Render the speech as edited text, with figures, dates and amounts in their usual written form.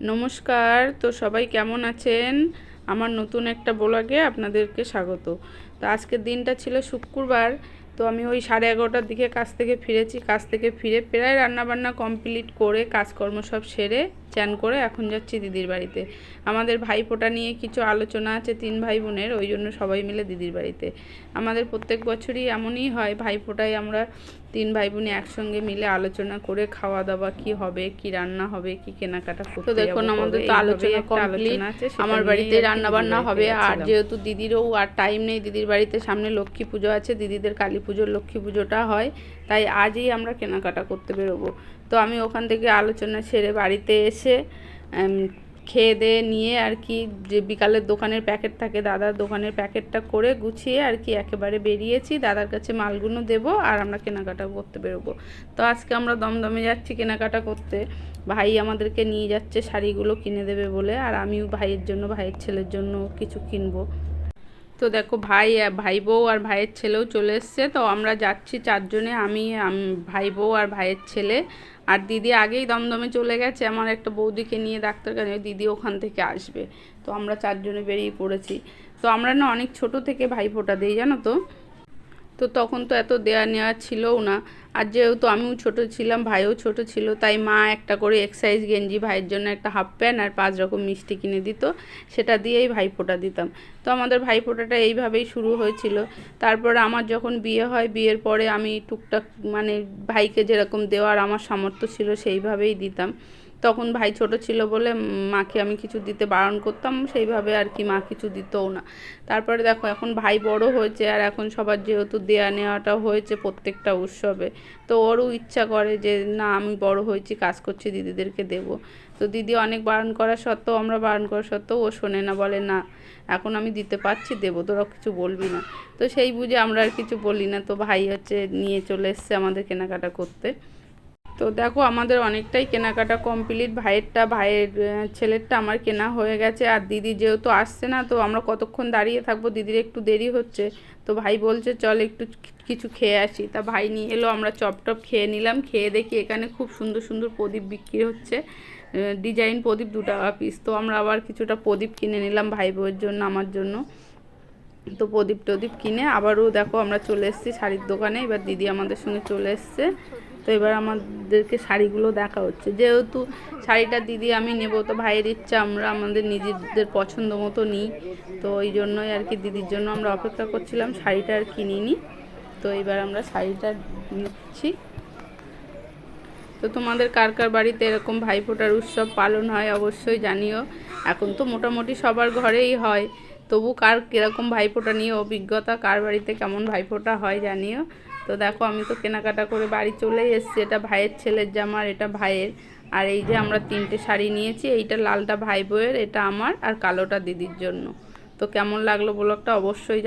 নমস্কার। তো সবাই কেমন আছেন? আমার নতুন একটা ব্লগে আপনাদেরকে স্বাগত। তো আজকের দিনটা ছিল শুক্রবার। তো আমি ওই 11:30টার দিকে কাজ থেকে ফিরেছি। কাজ থেকে ফিরে প্রায় রান্নাবান্না কমপ্লিট করে কাজকর্ম সব সেরে চান করে এখন যাচ্ছি দিদির বাড়িতে। আমাদের ভাইফোঁটা নিয়ে কিছু আলোচনা আছে 3 ভাই বোনের, ওই জন্য সবাই মিলে দিদির বাড়িতে। আমাদের প্রত্যেক বছরই এমনই হয়, ভাইফোঁটায় আমরা 3 ভাই বোনে একসঙ্গে মিলে আলোচনা করে খাওয়া দাওয়া কি হবে, কি রান্না হবে, কি কেনাকাটা করতে। তো দেখুন আমাদের তো আলোচনা কমপ্লিট, আমার বাড়িতে রান্না বান্না হবে। আর যেহেতু দিদিরও আর টাইম নেই, দিদির বাড়িতে সামনে লক্ষ্মী পুজো আছে, দিদিদের কালী পুজোর লক্ষ্মী পুজোটা হয়, তাই আজই আমরা কেনাকাটা করতে বেরোবো। তো আমি ওখান থেকে আলোচনা সেরে বাড়িতে এসে খেয়ে দিয়ে নিয়ে আর কি, যে বিকালের দোকানের প্যাকেট থাকে, দাদার দোকানের প্যাকেটটা করে গুছিয়ে আর কি একেবারে বেরিয়েছি। দাদার কাছে মালগুলো দেবো আর আমরা কেনাকাটা করতে বেরোবো। তো আজকে আমরা দমদমে যাচ্ছি কেনাকাটা করতে। ভাই আমাদেরকে নিয়ে যাচ্ছে শাড়িগুলো কিনে দেবে বলে, আর আমিও ভাইয়ের জন্য, ভাইয়ের ছেলের জন্য কিছু কিনবো। তো দেখো ভাই বউ আর ভাইয়ের ছেলেও চলে এসছে। তো আমরা যাচ্ছি 4 জনে, আমি ভাই বউ আর ভাইয়ের ছেলে। আর দিদি আগেই দমদমে চলে গেছে আমার একটা বৌদিকে নিয়ে ডাক্তার কাছে, দিদি ওখান থেকে আসবে। তো আমরা 4 জনে বেরিয়ে পড়েছি। তো আমরা না অনেক ছোট থেকে ভাইফোঁটা দিই, জানো তো। তো তখন তো এত দেয়া নেওয়া ছিলও না। আর যেহেতু আমিও ছোট ছিলাম, ভাইও ছোট ছিল, তাই মা একটা করে এক্সারসাইজ গেঞ্জি, ভাইয়ের জন্য একটা হাফ প্যান্ট আর 5 রকম মিষ্টি কিনে দিত, সেটা দিয়েই ভাইফোঁটা দিতাম। তো আমাদের ভাইফোঁটাটা এইভাবেই শুরু হয়েছিল। তারপর আমার যখন বিয়ে হয়, বিয়ের পরে আমি টুকটাক মানে ভাইকে যেরকম দেওয়ার আমার সামর্থ্য ছিল সেইভাবেই দিতাম। তখন ভাই ছোট ছিল বলে মাকে আমি কিছু দিতে বারণ করতাম, সেইভাবে আর কি মা কিছু দিতও না। তারপরে দেখো এখন ভাই বড় হয়েছে, আর এখন সবার যেহেতু দেয়া নেওয়াটা হয়েছে প্রত্যেকটা উৎসবে, তো ওরও ইচ্ছা করে যে না আমি বড় হয়েছি, কাজ করছি, দিদিদেরকে দেব। তো দিদি অনেক বারণ করা সত্ত্বেও, আমরা বারণ করা সত্ত্বেও ও শোনে না, বলে না এখন আমি দিতে পারছি, দেবো, তোরা কিছু বলবি না। তো সেই বুঝে আমরা আর কিছু বলি না। তো ভাই নিয়ে চলে এসছে আমাদের কেনাকাটা করতে। তো দেখো আমাদের অনেকটাই কেনাকাটা কমপ্লিট। ভাইয়ের ছেলেরটা আমার কেনা হয়ে গেছে। আর দিদি যেহেতু আসছে না, তো আমরা কতক্ষণ দাঁড়িয়ে থাকবো, দিদির একটু দেরি হচ্ছে। তো ভাই বলছে চল একটু কিছু খেয়ে আসি। তা ভাই নিয়ে এলো, আমরা চপ খেয়ে নিলাম। খেয়ে দেখি এখানে খুব সুন্দর সুন্দর প্রদীপ বিক্রি হচ্ছে, ডিজাইন প্রদীপ 2 টাকা পিস। তো আমরা আবার কিছুটা প্রদীপ কিনে নিলাম ভাই বউয়ের জন্য, আমার জন্য। তো প্রদীপ কিনে আবারও দেখো আমরা চলে এসেছি শাড়ির দোকানে। এবার দিদি আমাদের সঙ্গে চলে এসছে। তো এবার আমাদেরকে শাড়িগুলো দেখা হচ্ছে। যেহেতু শাড়িটা দিদি আমি নেব, তো ভাইয়ের ইচ্ছা আমরা আমাদের নিজেদের পছন্দ মতো নিই। তো ওই জন্যই আর কি দিদির জন্য আমরা অপেক্ষা করছিলাম, শাড়িটা আর কিনিনি। তো এবার আমরা শাড়িটা নিচ্ছি। তো তোমাদের কার কার বাড়িতে এরকম ভাইফোঁটার উৎসব পালন হয় অবশ্যই জানিও। এখন তো মোটামুটি সবার ঘরেই হয়, তবু কার কীরকম ভাইফোঁটা নিয়ে অভিজ্ঞতা, কার বাড়িতে কেমন ভাইফোঁটা হয় জানিও। তো দেখো আমি তো কেনাকাটা করে বাড়ি চলেই এসেছি। এটা ভাইয়ের ছেলের জামা, এটা ভাইয়ের। আর এই যে আমরা 3টে শাড়ি নিয়েছি, এইটা লালটা ভাই বউয়ের, এটা আমার, আর কালোটা দিদির জন্য। তো কেমন লাগলো ব্লগটা অবশ্যই